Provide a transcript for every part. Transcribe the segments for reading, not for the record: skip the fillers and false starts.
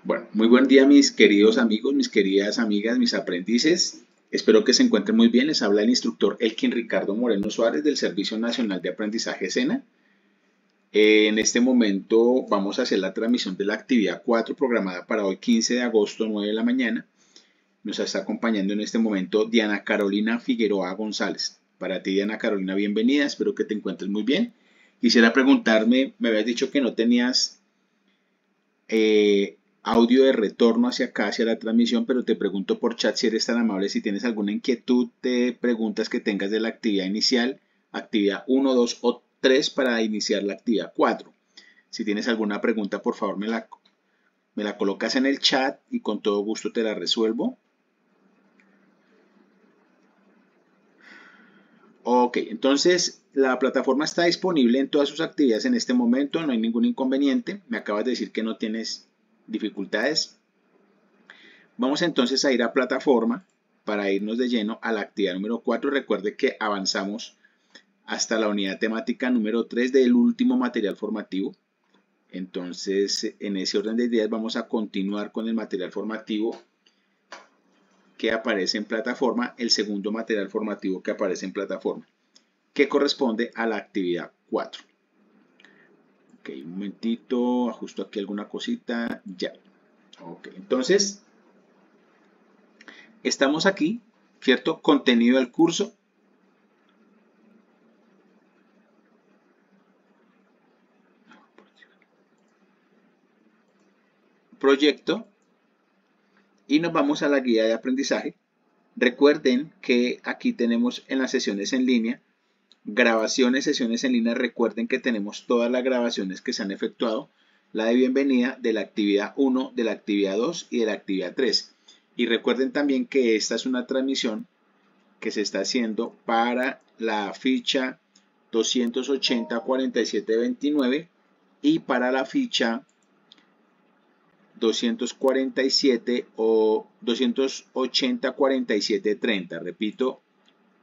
Bueno, muy buen día mis queridos amigos, mis queridas amigas, mis aprendices. Espero que se encuentren muy bien. Les habla el instructor Elkin Ricardo Moreno Suárez del Servicio Nacional de Aprendizaje SENA. En este momento vamos a hacer la transmisión de la actividad 4 programada para hoy 15 de agosto 9 de la mañana. Nos está acompañando en este momento Diana Carolina Figueroa González. Para ti Diana Carolina, bienvenida, espero que te encuentres muy bien. Quisiera preguntarme, me habías dicho que no tenías audio de retorno hacia acá, hacia la transmisión, pero te pregunto por chat si eres tan amable, si tienes alguna inquietud, te preguntas que tengas de la actividad inicial, actividad 1, 2 o 3 para iniciar la actividad 4. Si tienes alguna pregunta, por favor me la colocas en el chat y con todo gusto te la resuelvo. Ok, entonces la plataforma está disponible en todas sus actividades en este momento, no hay ningún inconveniente. Me acabas de decir que no tienes dificultades. Vamos entonces a ir a plataforma para irnos de lleno a la actividad número 4. Recuerde que avanzamos hasta la unidad temática número 3 del último material formativo. Entonces, en ese orden de ideas vamos a continuar con el material formativo que aparece en plataforma, el segundo material formativo que aparece en plataforma, que corresponde a la actividad 4. Ok, un momentito, ajusto aquí alguna cosita, ya. Ok, entonces estamos aquí, ¿cierto? Contenido del curso. Proyecto y nos vamos a la guía de aprendizaje. Recuerden que aquí tenemos en las sesiones en línea, grabaciones, sesiones en línea. Recuerden que tenemos todas las grabaciones que se han efectuado, la de bienvenida de la actividad 1, de la actividad 2 y de la actividad 3. Y recuerden también que esta es una transmisión que se está haciendo para la ficha 280-47-29 y para la ficha 247 o 280-47-30. Repito,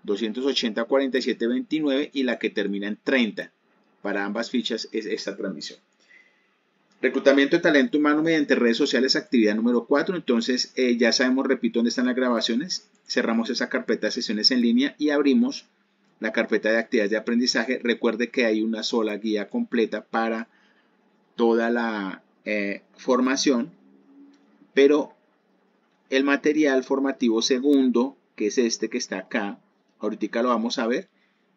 280-47-29 y la que termina en 30. Para ambas fichas es esta transmisión. Reclutamiento de talento humano mediante redes sociales, actividad número 4. Entonces, ya sabemos, repito, dónde están las grabaciones. Cerramos esa carpeta de sesiones en línea y abrimos la carpeta de actividades de aprendizaje. Recuerde que hay una sola guía completa para toda la formación, pero el material formativo segundo, que es este que está acá, ahorita lo vamos a ver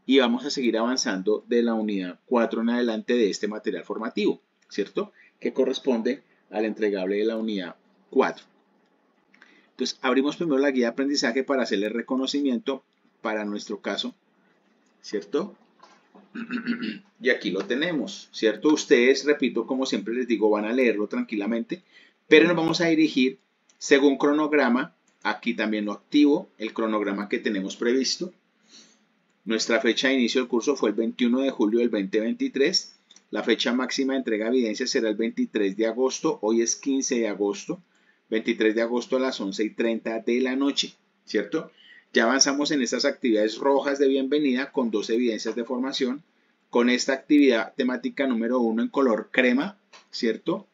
y vamos a seguir avanzando de la unidad 4 en adelante de este material formativo, ¿cierto? Que corresponde al entregable de la unidad 4. Entonces, abrimos primero la guía de aprendizaje para hacerle reconocimiento para nuestro caso, ¿cierto? Y aquí lo tenemos, ¿cierto? Ustedes, repito, como siempre les digo, van a leerlo tranquilamente, pero nos vamos a dirigir según cronograma. Aquí también lo activo, el cronograma que tenemos previsto. Nuestra fecha de inicio del curso fue el 21 de julio del 2023. La fecha máxima de entrega de evidencia será el 23 de agosto. Hoy es 15 de agosto. 23 de agosto a las 11:30 de la noche, ¿cierto? Ya avanzamos en estas actividades rojas de bienvenida con 2 evidencias de formación. Con esta actividad temática número 1 en color crema, ¿cierto?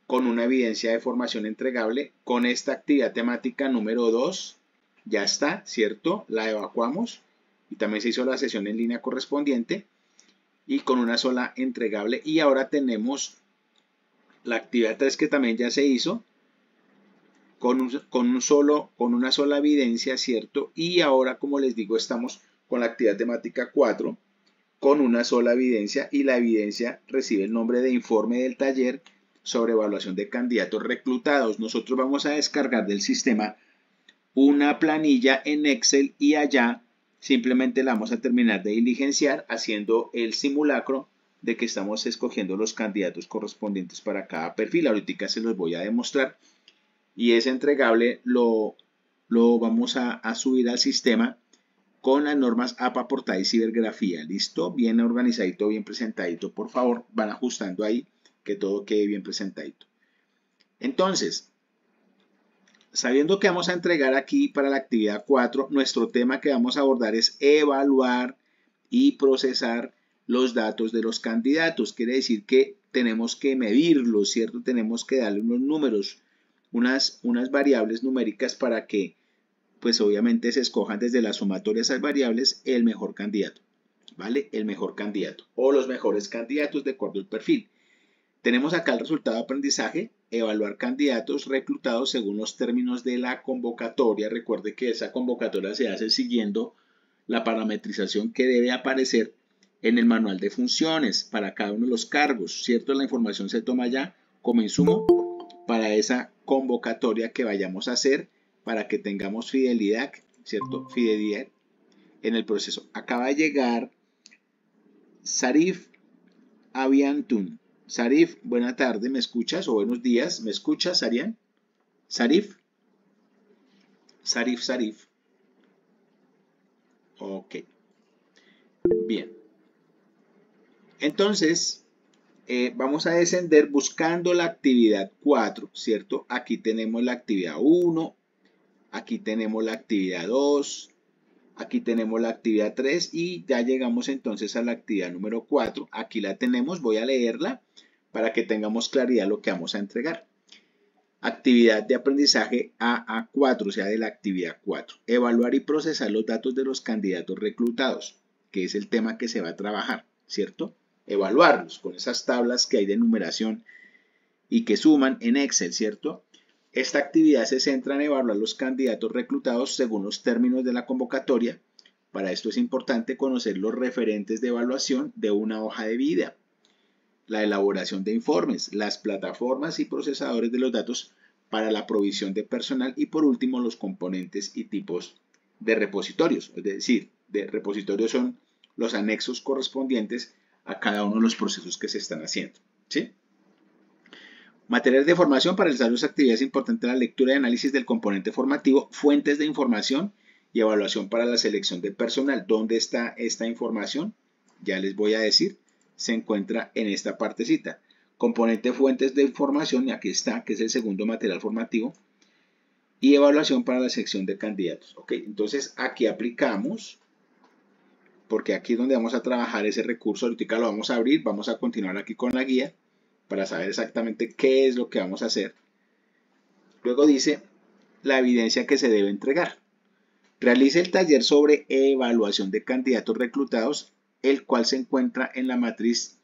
Con una evidencia de formación entregable. Con esta actividad temática número 2, ya está, ¿cierto? La evacuamos y también se hizo la sesión en línea correspondiente y con una sola entregable. Y ahora tenemos la actividad 3 que también ya se hizo con una sola evidencia, ¿cierto? Y ahora, como les digo, estamos con la actividad temática 4 con una sola evidencia y la evidencia recibe el nombre de informe del taller sobre evaluación de candidatos reclutados. Nosotros vamos a descargar del sistema una planilla en Excel y allá simplemente la vamos a terminar de diligenciar haciendo el simulacro de que estamos escogiendo los candidatos correspondientes para cada perfil. Ahorita se los voy a demostrar y ese entregable lo vamos a subir al sistema con las normas APA, portada y cibergrafía. ¿Listo? Bien organizadito, bien presentadito. Por favor, van ajustando ahí que todo quede bien presentadito. Entonces, sabiendo que vamos a entregar aquí para la actividad 4, nuestro tema que vamos a abordar es evaluar y procesar los datos de los candidatos. Quiere decir que tenemos que medirlo, ¿cierto? Tenemos que darle unos números, unas variables numéricas para que, pues obviamente se escojan desde la sumatoria de esas variables el mejor candidato, ¿vale? El mejor candidato o los mejores candidatos de acuerdo al perfil. Tenemos acá el resultado de aprendizaje, evaluar candidatos reclutados según los términos de la convocatoria. Recuerde que esa convocatoria se hace siguiendo la parametrización que debe aparecer en el manual de funciones para cada uno de los cargos, ¿cierto? La información se toma ya como insumo para esa convocatoria que vayamos a hacer para que tengamos fidelidad, ¿cierto? Fidelidad en el proceso. Acaba de llegar Sarif Aviantun. Sarif, buena tarde, ¿me escuchas? O buenos días, ¿me escuchas, Arián? Sarif. Sarif. Ok. Bien. Entonces, vamos a descender buscando la actividad 4, ¿cierto? Aquí tenemos la actividad 1, aquí tenemos la actividad 2, aquí tenemos la actividad 3 y ya llegamos entonces a la actividad número 4. Aquí la tenemos, voy a leerla para que tengamos claridad lo que vamos a entregar. Actividad de aprendizaje AA4, o sea, de la actividad 4. Evaluar y procesar los datos de los candidatos reclutados, que es el tema que se va a trabajar, ¿cierto? Evaluarlos con esas tablas que hay de numeración y que suman en Excel, ¿cierto? Esta actividad se centra en evaluar los candidatos reclutados según los términos de la convocatoria. Para esto es importante conocer los referentes de evaluación de una hoja de vida, la elaboración de informes, las plataformas y procesadores de los datos para la provisión de personal y por último los componentes y tipos de repositorios. Es decir, de repositorios son los anexos correspondientes a cada uno de los procesos que se están haciendo, ¿sí? Materiales de formación para realizar las actividades importantes, la lectura y análisis del componente formativo, fuentes de información y evaluación para la selección de personal. ¿Dónde está esta información? Ya les voy a decir, se encuentra en esta partecita. Componente fuentes de información, y aquí está, que es el segundo material formativo, y evaluación para la selección de candidatos. Ok, entonces aquí aplicamos, porque aquí es donde vamos a trabajar ese recurso. Ahorita lo vamos a abrir, vamos a continuar aquí con la guía para saber exactamente qué es lo que vamos a hacer. Luego dice la evidencia que se debe entregar. Realice el taller sobre evaluación de candidatos reclutados, el cual se encuentra en la matriz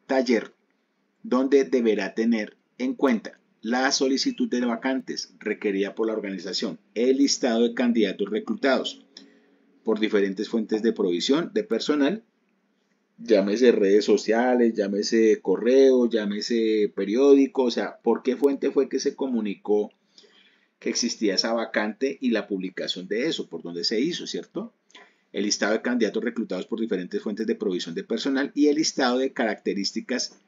taller, donde deberá tener en cuenta la solicitud de vacantes requerida por la organización, el listado de candidatos reclutados por diferentes fuentes de provisión de personal, llámese redes sociales, llámese correo, llámese periódico, o sea, por qué fuente fue que se comunicó que existía esa vacante y la publicación de eso, por dónde se hizo, ¿cierto? El listado de candidatos reclutados por diferentes fuentes de provisión de personal y el listado de características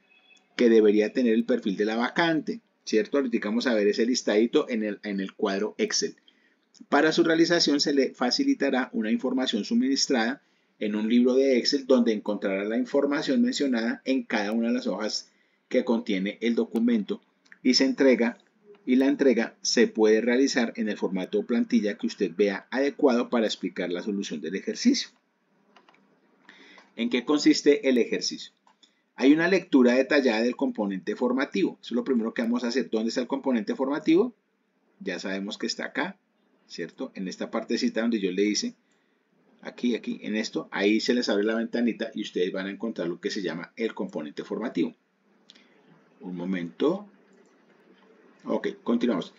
que debería tener el perfil de la vacante, ¿cierto? Ahorita vamos a ver ese listadito en el cuadro Excel. Para su realización se le facilitará una información suministrada en un libro de Excel donde encontrará la información mencionada en cada una de las hojas que contiene el documento y la entrega se puede realizar en el formato o plantilla que usted vea adecuado para explicar la solución del ejercicio. ¿En qué consiste el ejercicio? Hay una lectura detallada del componente formativo. Eso es lo primero que vamos a hacer. ¿Dónde está el componente formativo? Ya sabemos que está acá, ¿cierto? En esta partecita donde yo le hice, aquí, en esto, ahí se les abre la ventanita y ustedes van a encontrar lo que se llama el componente formativo. Un momento. Ok, continuamos.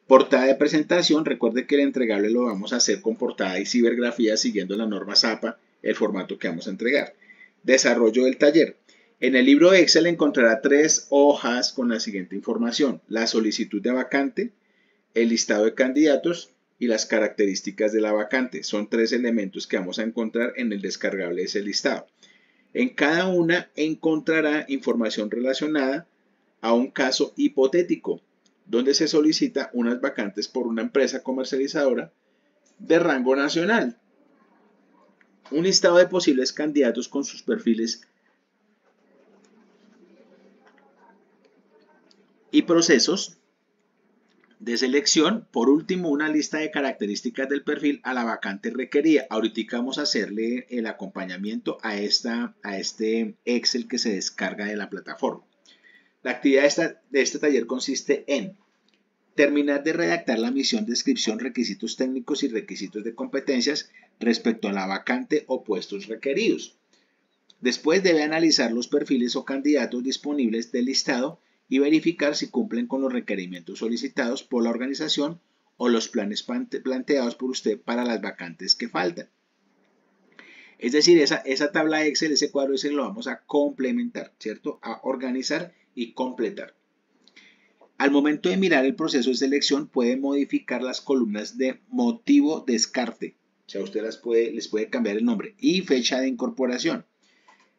Portada de presentación. Recuerde que el entregable lo vamos a hacer con portada y cibergrafía siguiendo la norma ZAPA, el formato que vamos a entregar. Desarrollo del taller. En el libro Excel encontrará 3 hojas con la siguiente información: la solicitud de vacante, el listado de candidatos y las características de la vacante. Son 3 elementos que vamos a encontrar en el descargable de ese listado. En cada una encontrará información relacionada a un caso hipotético, donde se solicita unas vacantes por una empresa comercializadora de rango nacional. Un listado de posibles candidatos con sus perfiles y procesos de selección. Por último, una lista de características del perfil a la vacante requerida. Ahorita vamos a hacerle el acompañamiento a este Excel que se descarga de la plataforma. La actividad de este taller consiste en terminar de redactar la misión, descripción, requisitos técnicos y requisitos de competencias respecto a la vacante o puestos requeridos. Después debe analizar los perfiles o candidatos disponibles del listado y verificar si cumplen con los requerimientos solicitados por la organización o los planes planteados por usted para las vacantes que faltan. Es decir, esa tabla Excel, ese cuadro Excel lo vamos a complementar, ¿cierto? A organizar y completar. Al momento de mirar el proceso de selección, puede modificar las columnas de motivo descarte. O sea, usted les puede cambiar el nombre y fecha de incorporación.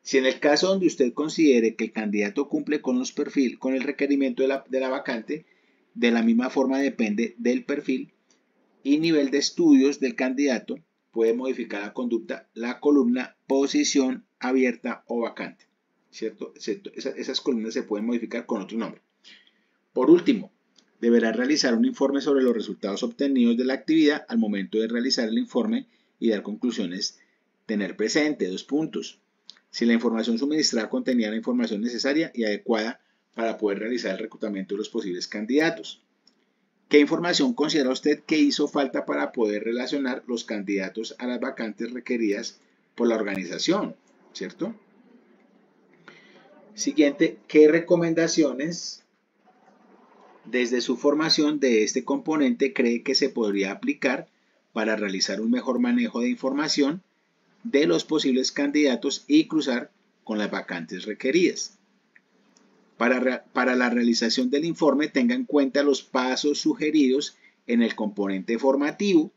Si en el caso donde usted considere que el candidato cumple con el requerimiento de la vacante, de la misma forma depende del perfil y nivel de estudios del candidato, puede modificar la columna posición abierta o vacante, ¿cierto? Esas columnas se pueden modificar con otro nombre. Por último, deberá realizar un informe sobre los resultados obtenidos de la actividad al momento de realizar el informe y dar conclusiones. Tener presente 2 puntos. Si la información suministrada contenía la información necesaria y adecuada para poder realizar el reclutamiento de los posibles candidatos. ¿Qué información considera usted que hizo falta para poder relacionar los candidatos a las vacantes requeridas por la organización? ¿Cierto? Siguiente, ¿qué recomendaciones desde su formación de este componente cree que se podría aplicar para realizar un mejor manejo de información de los posibles candidatos y cruzar con las vacantes requeridas? Para la realización del informe, tenga en cuenta los pasos sugeridos en el componente formativo.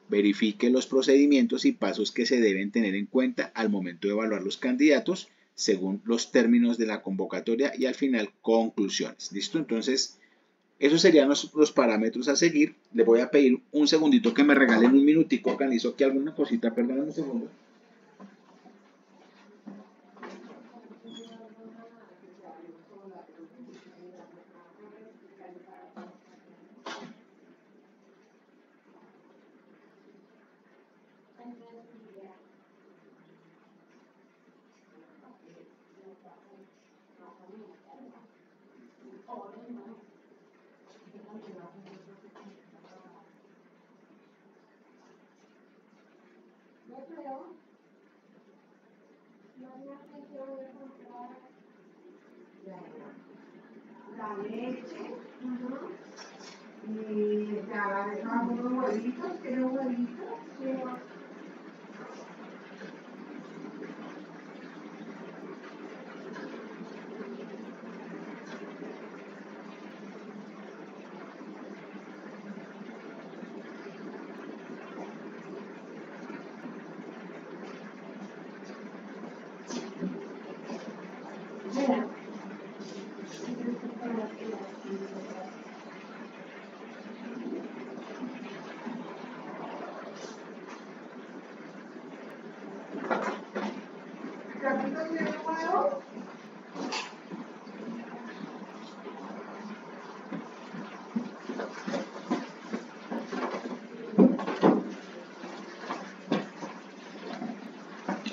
Verifique los procedimientos y pasos que se deben tener en cuenta al momento de evaluar los candidatos según los términos de la convocatoria y al final conclusiones. ¿Listo? Entonces, esos serían los parámetros a seguir. Le voy a pedir un segundito que me regalen un minutico. Organizo aquí alguna cosita. Perdóname un segundo. La leche, y ya le echamos unos huevitos, ¿quiere huevitos? Sí. ¿Capito tiene huevo?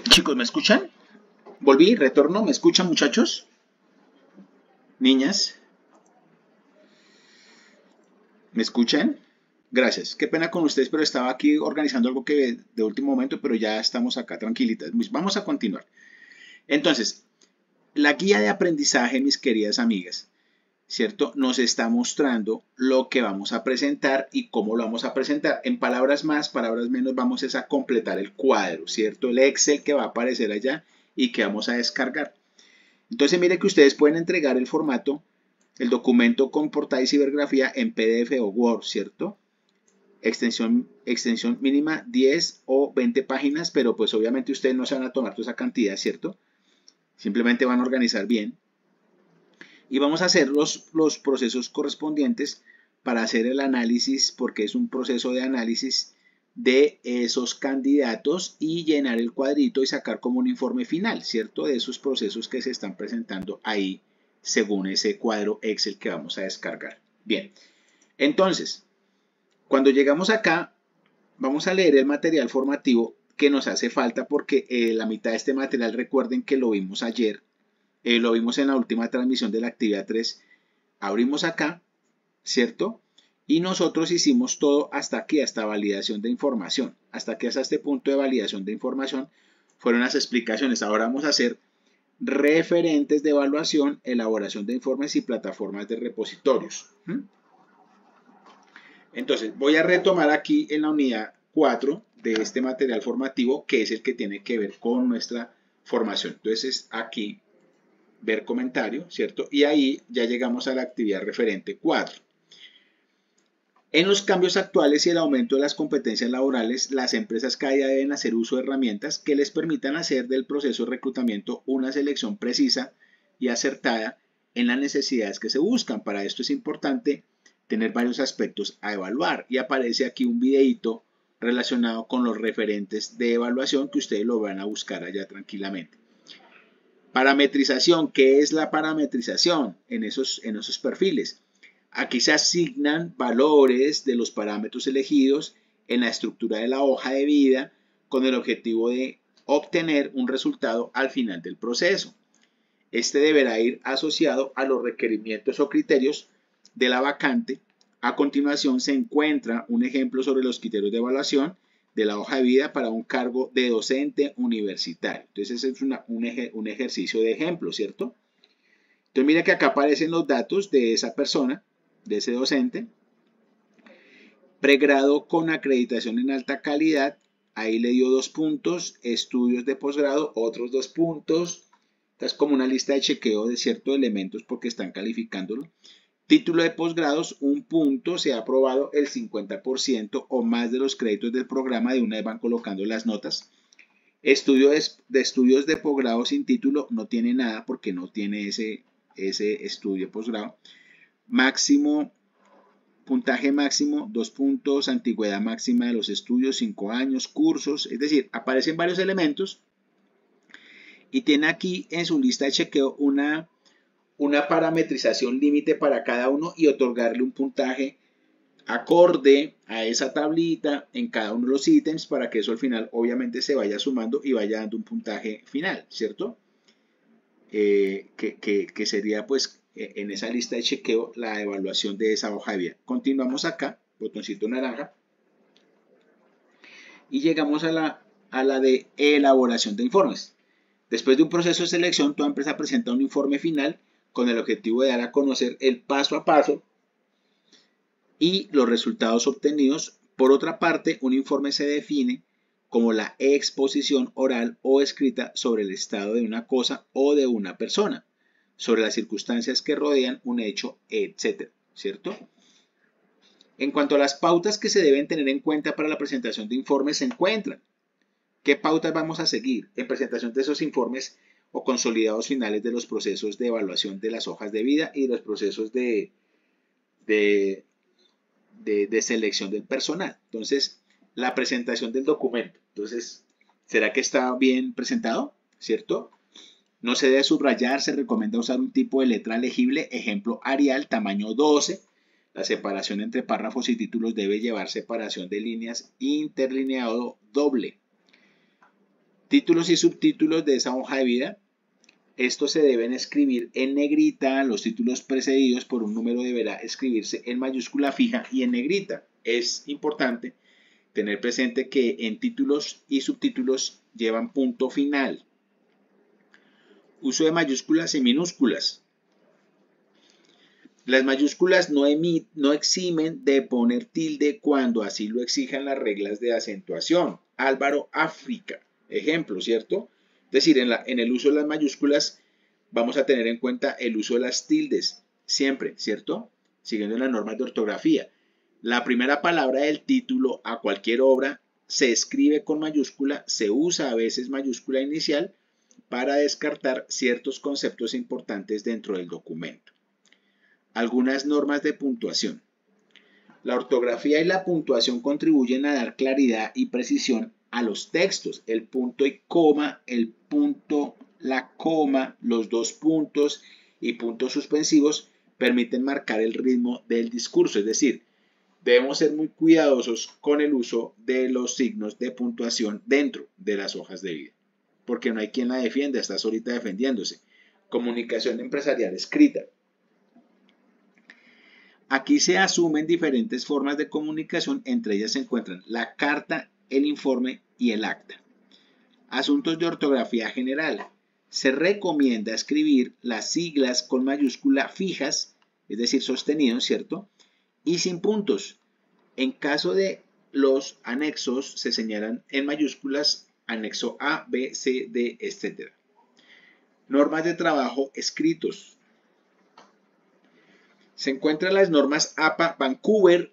Chicos, ¿me escuchan? Volví, retorno, ¿me escuchan, muchachos? Niñas, ¿me escuchan? Gracias. Qué pena con ustedes, pero estaba aquí organizando algo que de último momento, pero ya estamos acá tranquilitas. Vamos a continuar. Entonces, la guía de aprendizaje, mis queridas amigas, ¿cierto? Nos está mostrando lo que vamos a presentar y cómo lo vamos a presentar. En palabras más, palabras menos, vamos a completar el cuadro, ¿cierto? El Excel que va a aparecer allá y que vamos a descargar. Entonces, mire que ustedes pueden entregar el formato, el documento con portada y cibergrafía en PDF o Word, ¿cierto? Extensión mínima 10 o 20 páginas, pero pues obviamente ustedes no se van a tomar toda esa cantidad, ¿cierto? Simplemente van a organizar bien. Y vamos a hacer los procesos correspondientes para hacer el análisis, porque es un proceso de análisis de esos candidatos y llenar el cuadrito y sacar como un informe final, ¿cierto? De esos procesos que se están presentando ahí según ese cuadro Excel que vamos a descargar. Bien, entonces, cuando llegamos acá, vamos a leer el material formativo que nos hace falta porque la mitad de este material, recuerden que lo vimos ayer, Lo vimos en la última transmisión de la actividad 3. Abrimos acá, ¿cierto? Y nosotros hicimos todo hasta aquí, hasta validación de información. Hasta aquí, hasta este punto de validación de información, fueron las explicaciones. Ahora vamos a hacer referentes de evaluación, elaboración de informes y plataformas de repositorios. Entonces, voy a retomar aquí en la unidad 4 de este material formativo, que es el que tiene que ver con nuestra formación. Entonces, aquí, ver comentario, ¿cierto? Y ahí ya llegamos a la actividad referente 4. En los cambios actuales y el aumento de las competencias laborales, las empresas cada día deben hacer uso de herramientas que les permitan hacer del proceso de reclutamiento una selección precisa y acertada en las necesidades que se buscan. Para esto es importante tener varios aspectos a evaluar, y aparece aquí un videito relacionado con los referentes de evaluación que ustedes lo van a buscar allá tranquilamente. Parametrización. ¿Qué es la parametrización en esos perfiles? Aquí se asignan valores de los parámetros elegidos en la estructura de la hoja de vida con el objetivo de obtener un resultado al final del proceso. Este deberá ir asociado a los requerimientos o criterios de la vacante. A continuación se encuentra un ejemplo sobre los criterios de evaluación de la hoja de vida para un cargo de docente universitario. Entonces, ese es un ejercicio de ejemplo, ¿cierto? Entonces, mira que acá aparecen los datos de esa persona, de ese docente. Pregrado con acreditación en alta calidad, ahí le dio 2 puntos. Estudios de posgrado, otros 2 puntos. Esta es como una lista de chequeo de ciertos elementos porque están calificándolo. Título de posgrados, 1 punto, se ha aprobado el 50% o más de los créditos del programa, de una vez van colocando las notas. Estudios de posgrado sin título, no tiene nada porque no tiene ese estudio de posgrado. Máximo, puntaje máximo, 2 puntos, antigüedad máxima de los estudios, 5 años, cursos, es decir, aparecen varios elementos y tiene aquí en su lista de chequeo una parametrización límite para cada uno y otorgarle un puntaje acorde a esa tablita en cada uno de los ítems para que eso al final obviamente se vaya sumando y vaya dando un puntaje final, ¿cierto? Que sería pues en esa lista de chequeo la evaluación de esa hoja de vida. Continuamos acá, botoncito naranja, y llegamos a la de elaboración de informes. Después de un proceso de selección, toda empresa presenta un informe final con el objetivo de dar a conocer el paso a paso y los resultados obtenidos. Por otra parte, un informe se define como la exposición oral o escrita sobre el estado de una cosa o de una persona, sobre las circunstancias que rodean un hecho, etc., ¿cierto? En cuanto a las pautas que se deben tener en cuenta para la presentación de informes, se encuentran. ¿Qué pautas vamos a seguir en presentación de esos informes o consolidados finales de los procesos de evaluación de las hojas de vida y de los procesos de selección del personal? Entonces, la presentación del documento. Entonces, ¿será que está bien presentado? ¿Cierto? No se debe subrayar, se recomienda usar un tipo de letra legible, ejemplo Arial, tamaño 12. La separación entre párrafos y títulos debe llevar separación de líneas, interlineado doble. Títulos y subtítulos de esa hoja de vida. Estos se deben escribir en negrita. Los títulos precedidos por un número deberá escribirse en mayúscula fija y en negrita. Es importante tener presente que en títulos y subtítulos llevan punto final. Uso de mayúsculas y minúsculas. Las mayúsculas no eximen de poner tilde cuando así lo exijan las reglas de acentuación. Álvaro África, ejemplo, ¿cierto? Es decir, en el uso de las mayúsculas vamos a tener en cuenta el uso de las tildes, siempre, ¿cierto? Siguiendo las normas de ortografía. La primera palabra del título a cualquier obra se escribe con mayúscula, se usa a veces mayúscula inicial para descartar ciertos conceptos importantes dentro del documento. Algunas normas de puntuación. La ortografía y la puntuación contribuyen a dar claridad y precisión a los textos. El punto y coma, el punto, la coma, los 2 puntos y puntos suspensivos permiten marcar el ritmo del discurso. Es decir, debemos ser muy cuidadosos con el uso de los signos de puntuación dentro de las hojas de vida, porque no hay quien la defienda, está solita defendiéndose. Comunicación empresarial escrita. Aquí se asumen diferentes formas de comunicación, entre ellas se encuentran la carta, el informe y el acta. Asuntos de ortografía general. Se recomienda escribir las siglas con mayúscula fijas, es decir, sostenidos, ¿cierto? Y sin puntos. En caso de los anexos, se señalan en mayúsculas anexo A, B, C, D, etc. Normas de trabajo escritos. Se encuentran las normas APA Vancouver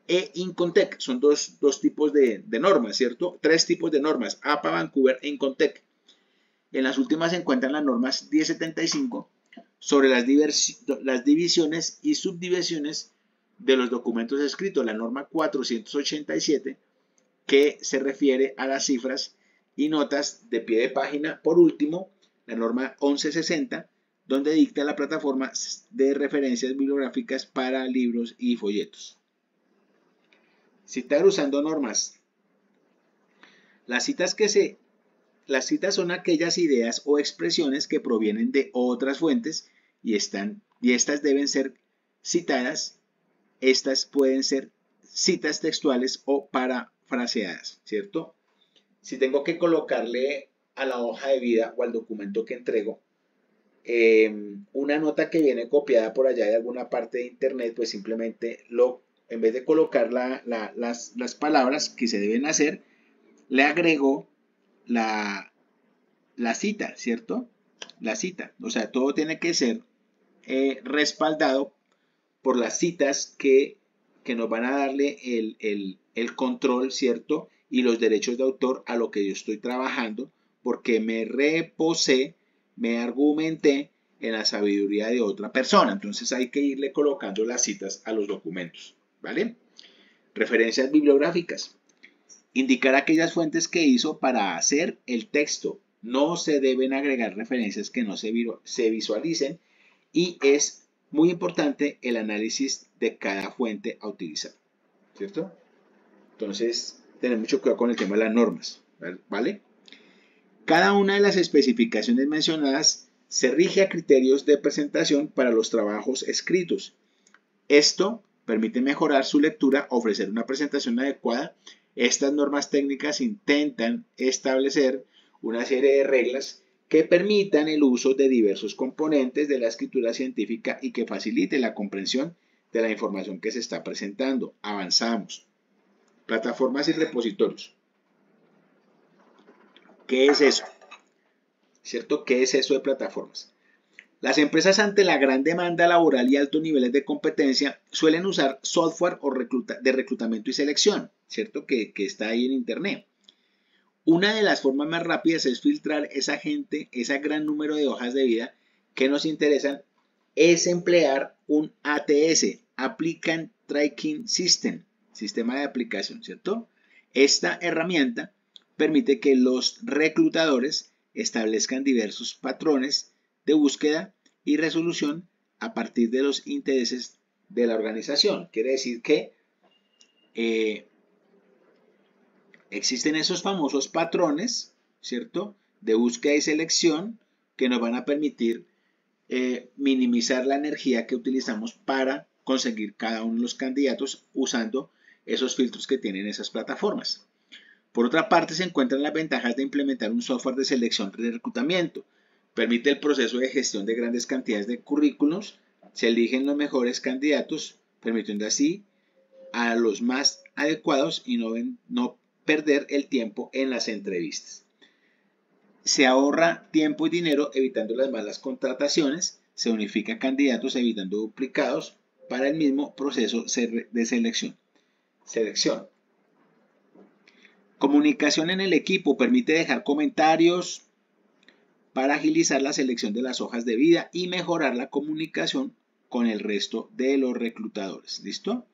e Incontec. Son dos tipos de normas, ¿cierto? Tres tipos de normas, APA Vancouver e Incontec. En las últimas se encuentran las normas 1075 sobre las divisiones y subdivisiones de los documentos escritos. La norma 487 que se refiere a las cifras y notas de pie de página. Por último, la norma 1160 donde dicta la plataforma de referencias bibliográficas para libros y folletos. Citar usando normas. Las citas son aquellas ideas o expresiones que provienen de otras fuentes y estas deben ser citadas. Estas pueden ser citas textuales o parafraseadas, ¿cierto? Si tengo que colocarle a la hoja de vida o al documento que entrego una nota que viene copiada por allá de alguna parte de internet, pues simplemente en vez de colocar las palabras que se deben hacer, le agrego la cita, ¿cierto? La cita, o sea, todo tiene que ser respaldado por las citas que nos van a darle el control, ¿cierto? Y los derechos de autor a lo que yo estoy trabajando, porque me reposé, me argumenté en la sabiduría de otra persona. Entonces hay que irle colocando las citas a los documentos, ¿vale? Referencias bibliográficas. Indicar aquellas fuentes que hizo para hacer el texto. No se deben agregar referencias que no se visualicen y es muy importante el análisis de cada fuente a utilizar, ¿cierto? Entonces, tener mucho cuidado con el tema de las normas, ¿vale? Cada una de las especificaciones mencionadas se rige a criterios de presentación para los trabajos escritos. Esto permite mejorar su lectura, ofrecer una presentación adecuada. Estas normas técnicas intentan establecer una serie de reglas que permitan el uso de diversos componentes de la escritura científica y que facilite la comprensión de la información que se está presentando. Avanzamos. Plataformas y repositorios. ¿Qué es eso? ¿Cierto? ¿Qué es eso de plataformas? Las empresas, ante la gran demanda laboral y altos niveles de competencia, suelen usar software de reclutamiento y selección, ¿cierto? Que está ahí en internet. Una de las formas más rápidas es filtrar ese gran número de hojas de vida que nos interesan, es emplear un ATS, Applicant Tracking System, sistema de aplicación, ¿cierto? Esta herramienta permite que los reclutadores establezcan diversos patrones de búsqueda y resolución a partir de los intereses de la organización. Quiere decir que existen esos famosos patrones, ¿cierto?, de búsqueda y selección que nos van a permitir minimizar la energía que utilizamos para conseguir cada uno de los candidatos usando esos filtros que tienen esas plataformas. Por otra parte, se encuentran las ventajas de implementar un software de selección de reclutamiento. Permite el proceso de gestión de grandes cantidades de currículos, se eligen los mejores candidatos, permitiendo así a los más adecuados y no perder el tiempo en las entrevistas. Se ahorra tiempo y dinero evitando las malas contrataciones, se unifica candidatos evitando duplicados para el mismo proceso de selección. Comunicación en el equipo permite dejar comentarios para agilizar la selección de las hojas de vida y mejorar la comunicación con el resto de los reclutadores. ¿Listo?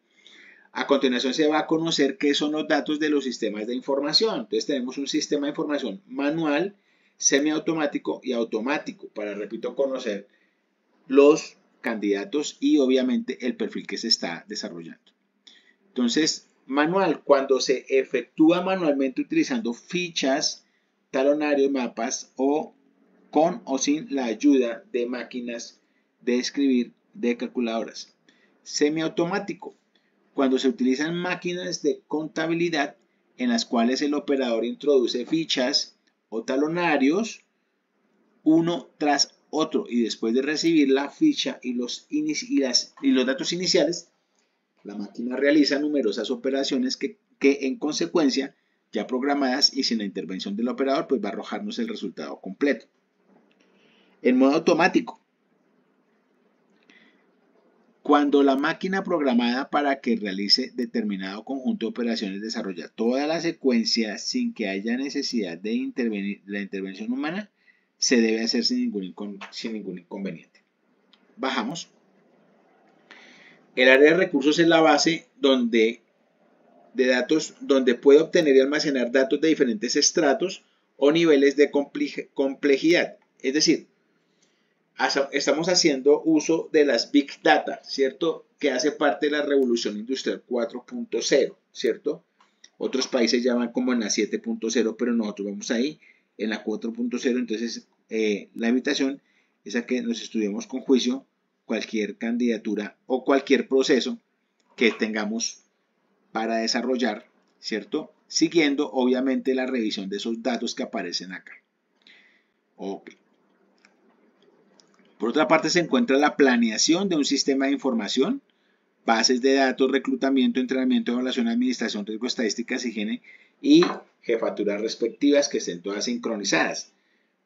A continuación se va a conocer qué son los datos de los sistemas de información. Entonces tenemos un sistema de información manual, semiautomático y automático para, repito, conocer los candidatos y obviamente el perfil que se está desarrollando. Entonces, manual, cuando se efectúa manualmente utilizando fichas, talonarios, mapas o con o sin la ayuda de máquinas de escribir de calculadoras. Semiautomático, cuando se utilizan máquinas de contabilidad en las cuales el operador introduce fichas o talonarios uno tras otro y después de recibir la ficha y los datos iniciales, la máquina realiza numerosas operaciones que en consecuencia ya programadas y sin la intervención del operador pues va a arrojarnos el resultado completo. En modo automático, cuando la máquina programada para que realice determinado conjunto de operaciones desarrolla toda la secuencia sin que haya necesidad de la intervención humana, se debe hacer sin ningún inconveniente. Bajamos. El área de recursos es la base de datos donde puede obtener y almacenar datos de diferentes estratos o niveles de complejidad. Es decir, estamos haciendo uso de las Big Data, ¿cierto? Que hace parte de la Revolución Industrial 4.0, ¿cierto? Otros países ya van como en la 7.0, pero nosotros vamos ahí en la 4.0. Entonces, la invitación es a que nos estudiemos con juicio cualquier candidatura o cualquier proceso que tengamos para desarrollar, ¿cierto? Siguiendo, obviamente, la revisión de esos datos que aparecen acá. Ok. Por otra parte, se encuentra la planeación de un sistema de información, bases de datos, reclutamiento, entrenamiento, evaluación, administración, riesgo, estadísticas, higiene y jefaturas respectivas que estén todas sincronizadas.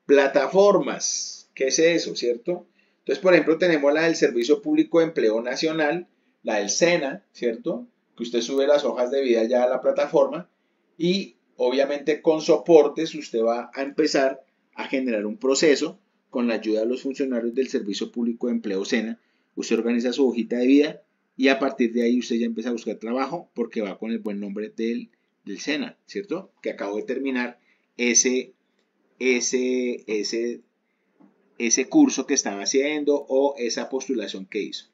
Plataformas, ¿qué es eso, cierto? Entonces, por ejemplo, tenemos la del Servicio Público de Empleo Nacional, la del SENA, ¿cierto? Que usted sube las hojas de vida ya a la plataforma y obviamente con soportes usted va a empezar a generar un proceso con la ayuda de los funcionarios del Servicio Público de Empleo SENA. Usted organiza su hojita de vida y a partir de ahí usted ya empieza a buscar trabajo porque va con el buen nombre del SENA, ¿cierto? Que acabo de terminar ese curso que estaba haciendo o esa postulación que hizo.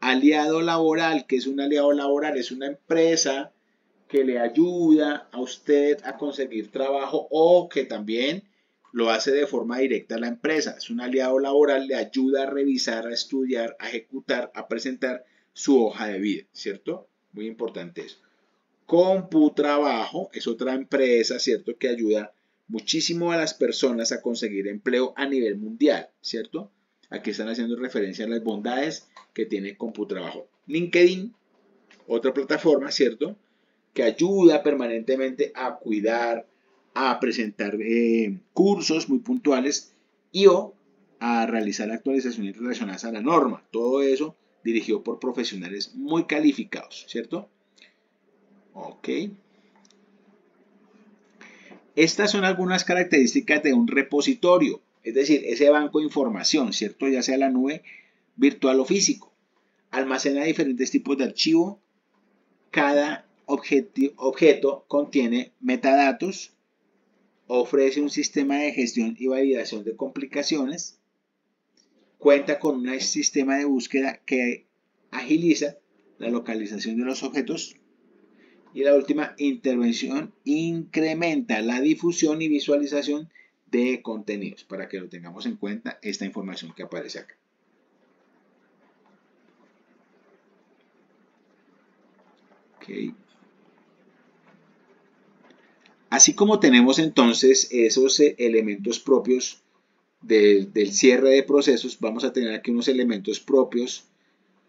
Aliado laboral, ¿qué es un aliado laboral? Es una empresa que le ayuda a usted a conseguir trabajo o que también lo hace de forma directa a la empresa. Es un aliado laboral, le ayuda a revisar, a estudiar, a ejecutar, a presentar su hoja de vida, ¿cierto? Muy importante eso. CompuTrabajo es otra empresa, ¿cierto? Que ayuda muchísimo a las personas a conseguir empleo a nivel mundial, ¿cierto? Aquí están haciendo referencia a las bondades que tiene CompuTrabajo. LinkedIn, otra plataforma, ¿cierto? Que ayuda permanentemente a cuidar, a presentar cursos muy puntuales y o a realizar actualizaciones relacionadas a la norma. Todo eso dirigido por profesionales muy calificados, ¿cierto? Ok. Estas son algunas características de un repositorio, es decir, ese banco de información, ¿cierto? Ya sea la nube virtual o físico. Almacena diferentes tipos de archivo. Cada objeto contiene metadatos. Ofrece un sistema de gestión y validación de complicaciones. Cuenta con un sistema de búsqueda que agiliza la localización de los objetos. Y la última intervención incrementa la difusión y visualización de contenidos para que lo tengamos en cuenta esta información que aparece acá. Okay. Así como tenemos entonces esos elementos propios del cierre de procesos, vamos a tener aquí unos elementos propios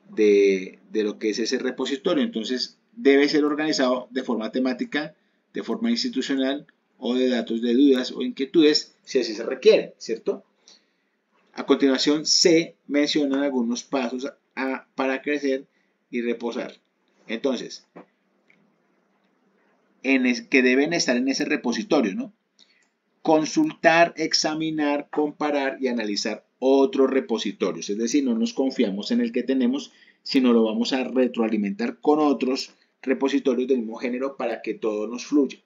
de lo que es ese repositorio. Entonces debe ser organizado de forma temática, de forma institucional o de datos de dudas o inquietudes si así se requiere, ¿cierto? A continuación se mencionan algunos pasos para crecer y reposar. Entonces, que deben estar en ese repositorio, ¿no? Consultar, examinar, comparar y analizar otros repositorios. Es decir, no nos confiamos en el que tenemos, sino lo vamos a retroalimentar con otros repositorios del mismo género para que todo nos fluya.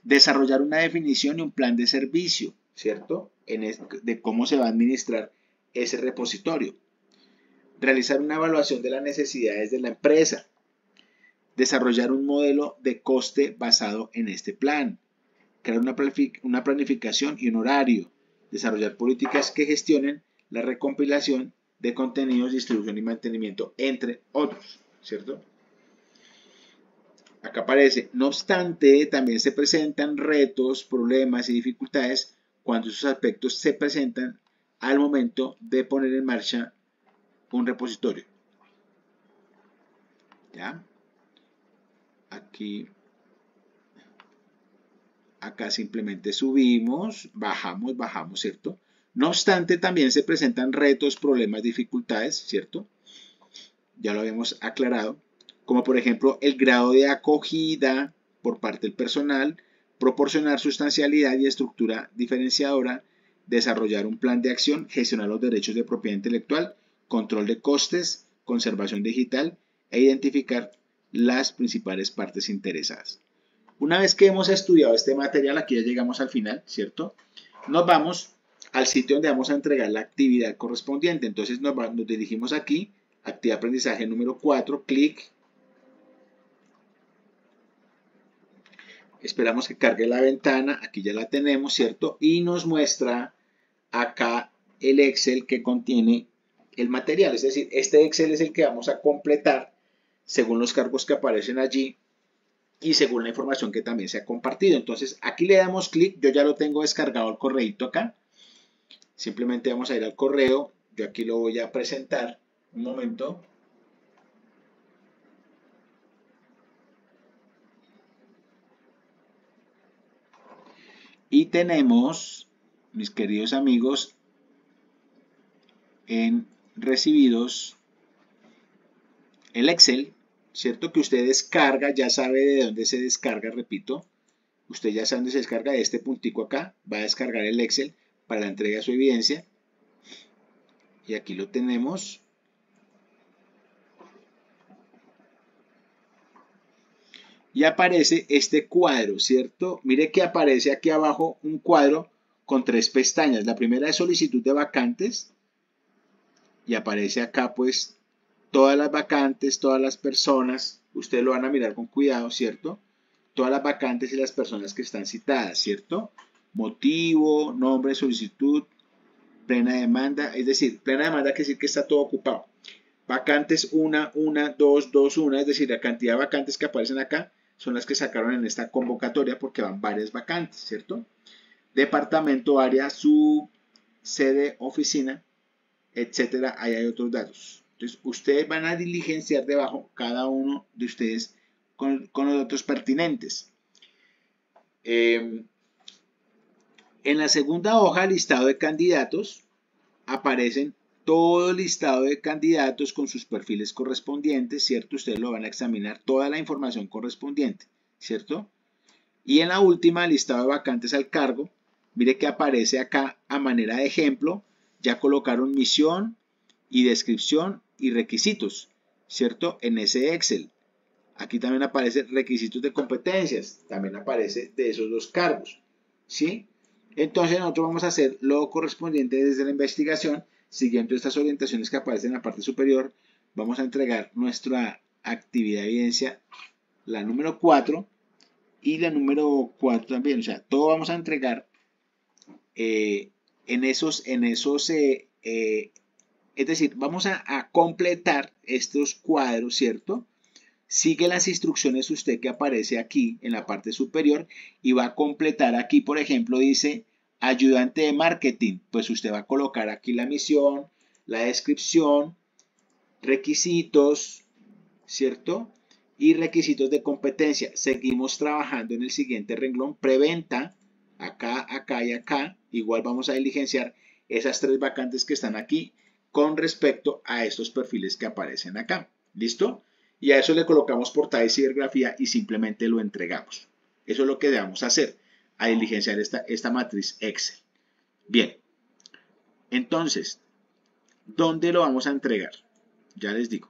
Desarrollar una definición y un plan de servicio, ¿cierto? De cómo se va a administrar ese repositorio. Realizar una evaluación de las necesidades de la empresa. Desarrollar un modelo de coste basado en este plan. Crear una planificación y un horario. desarrollar políticas que gestionen la recompilación de contenidos, distribución y mantenimiento, entre otros, ¿cierto? Acá aparece, no obstante, también se presentan retos, problemas y dificultades cuando esos aspectos se presentan al momento de poner en marcha un repositorio. ¿Ya? Acá simplemente subimos, bajamos, ¿cierto? No obstante, también se presentan retos, problemas, dificultades, ¿cierto? Ya lo habíamos aclarado, como por ejemplo el grado de acogida por parte del personal, proporcionar sustancialidad y estructura diferenciadora, desarrollar un plan de acción, gestionar los derechos de propiedad intelectual, control de costes, conservación digital e identificar las principales partes interesadas. Una vez que hemos estudiado este material, aquí ya llegamos al final, ¿cierto? Nos vamos al sitio donde vamos a entregar la actividad correspondiente. Entonces nos dirigimos aquí, actividad de aprendizaje número 4, clic. Esperamos que cargue la ventana, aquí ya la tenemos, ¿cierto? Y nos muestra acá el Excel que contiene el material. Es decir, este Excel es el que vamos a completar según los cargos que aparecen allí y según la información que también se ha compartido. Entonces aquí le damos clic, yo ya lo tengo descargado el correíto acá. Simplemente vamos a ir al correo, yo aquí lo voy a presentar, un momento. Y tenemos, mis queridos amigos, en recibidos el Excel, ¿cierto? Que usted descarga, ya sabe de dónde se descarga, repito. Usted ya sabe dónde se descarga, de este puntico acá, va a descargar el Excel para la entrega de su evidencia. Y aquí lo tenemos. Y aparece este cuadro, ¿cierto? Mire que aparece aquí abajo un cuadro con 3 pestañas. La primera es solicitud de vacantes. Y aparece acá pues todas las vacantes, todas las personas. Ustedes lo van a mirar con cuidado, ¿cierto? Todas las vacantes y las personas que están citadas, ¿cierto? Motivo, nombre, solicitud, plena demanda. Es decir, plena demanda quiere decir que está todo ocupado. Vacantes 1, 2, 2, 1. Es decir, la cantidad de vacantes que aparecen acá son las que sacaron en esta convocatoria porque van varias vacantes, ¿cierto? Departamento, área, sub, sede, oficina, etcétera. Ahí hay otros datos. Entonces, ustedes van a diligenciar debajo cada uno de ustedes con los datos pertinentes. En la segunda hoja, listado de candidatos, aparecen todo el listado de candidatos con sus perfiles correspondientes, ¿cierto? Ustedes lo van a examinar toda la información correspondiente, ¿cierto? Y en la última, listado de vacantes al cargo, mire que aparece acá a manera de ejemplo, ya colocaron misión y descripción y requisitos, ¿cierto? En ese Excel. Aquí también aparece requisitos de competencias, también aparece de esos dos cargos, ¿sí? Entonces nosotros vamos a hacer lo correspondiente desde la investigación, siguiendo estas orientaciones que aparecen en la parte superior. Vamos a entregar nuestra actividad de evidencia, la número 4 y la número 4 también. O sea, todo vamos a entregar es decir, vamos a completar estos cuadros, ¿cierto? Sigue las instrucciones usted que aparece aquí en la parte superior y va a completar aquí, por ejemplo, dice ayudante de marketing. Pues usted va a colocar aquí la misión, la descripción, requisitos, ¿cierto? Y requisitos de competencia. Seguimos trabajando en el siguiente renglón, preventa, acá, acá y acá. Igual vamos a diligenciar esas 3 vacantes que están aquí con respecto a estos perfiles que aparecen acá. ¿Listo? Y a eso le colocamos portada y serigrafía y simplemente lo entregamos. Eso es lo que debemos hacer, a diligenciar esta matriz Excel. Bien, entonces, ¿dónde lo vamos a entregar? Ya les digo.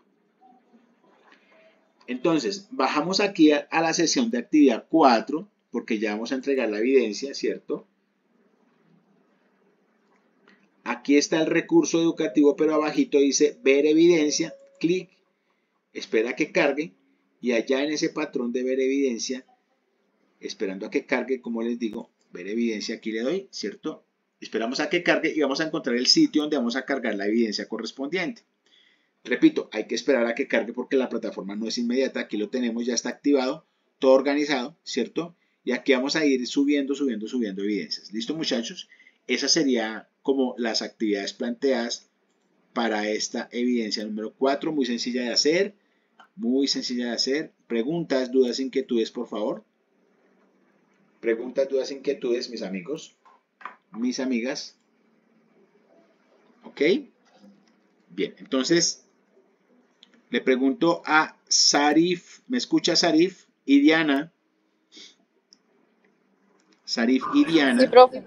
Entonces, bajamos aquí a la sesión de actividad 4, porque ya vamos a entregar la evidencia, ¿cierto? Aquí está el recurso educativo, pero abajito dice ver evidencia, clic. Espera que cargue y allá en ese patrón de ver evidencia, esperando a que cargue, como les digo, ver evidencia, aquí le doy, ¿cierto? Esperamos a que cargue y vamos a encontrar el sitio donde vamos a cargar la evidencia correspondiente. Repito, hay que esperar a que cargue porque la plataforma no es inmediata. Aquí lo tenemos, ya está activado, todo organizado, ¿cierto? Y aquí vamos a ir subiendo evidencias. ¿Listo, muchachos? Esas serían como las actividades planteadas para esta evidencia número 4. Muy sencilla de hacer. Muy sencilla de hacer. Preguntas, dudas, inquietudes, por favor. Preguntas, dudas, inquietudes, mis amigos, mis amigas. ¿Ok? Bien, entonces le pregunto a Sarif, ¿me escucha Sarif y Diana? Sarif y Diana. Sí, profe.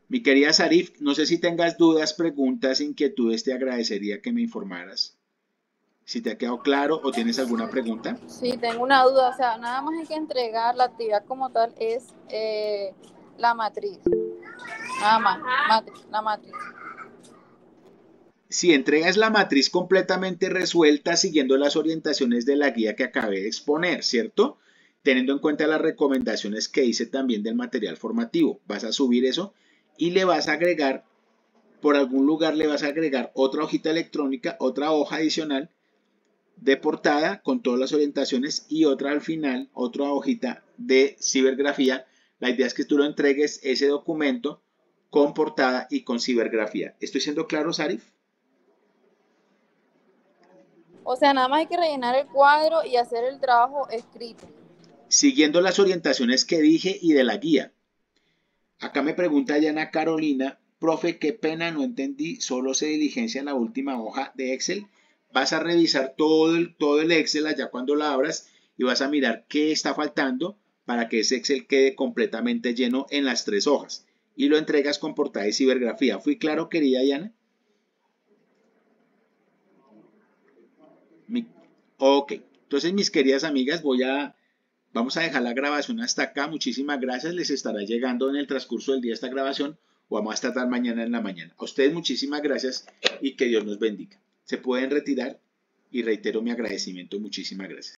Mi querida Sarif, no sé si tengas dudas, preguntas, inquietudes, te agradecería que me informaras. Si te ha quedado claro o tienes alguna pregunta. Sí, tengo una duda, o sea, nada más hay que entregar la actividad como tal, es la matriz. Nada más, la matriz. Si entregas la matriz completamente resuelta siguiendo las orientaciones de la guía que acabé de exponer, ¿cierto? Teniendo en cuenta las recomendaciones que hice también del material formativo. Vas a subir eso y le vas a agregar, por algún lugar le vas a agregar otra hojita electrónica, otra hoja adicional de portada con todas las orientaciones y otra al final, otra hojita de cibergrafía. La idea es que tú lo entregues ese documento con portada y con cibergrafía. ¿Estoy siendo claro, Sarif? O sea, nada más hay que rellenar el cuadro y hacer el trabajo escrito. Siguiendo las orientaciones que dije y de la guía. Acá me pregunta Yana Carolina, profe, qué pena, no entendí, solo se diligencia en la última hoja de Excel. Vas a revisar todo el Excel allá cuando la abras y vas a mirar qué está faltando para que ese Excel quede completamente lleno en las 3 hojas. Y lo entregas con portada y cibergrafía. ¿Fui claro, querida Yana? Ok, entonces mis queridas amigas, vamos a dejar la grabación hasta acá. Muchísimas gracias. Les estará llegando en el transcurso del día esta grabación o vamos a tratar mañana en la mañana. A ustedes muchísimas gracias y que Dios nos bendiga. Se pueden retirar y reitero mi agradecimiento. Muchísimas gracias.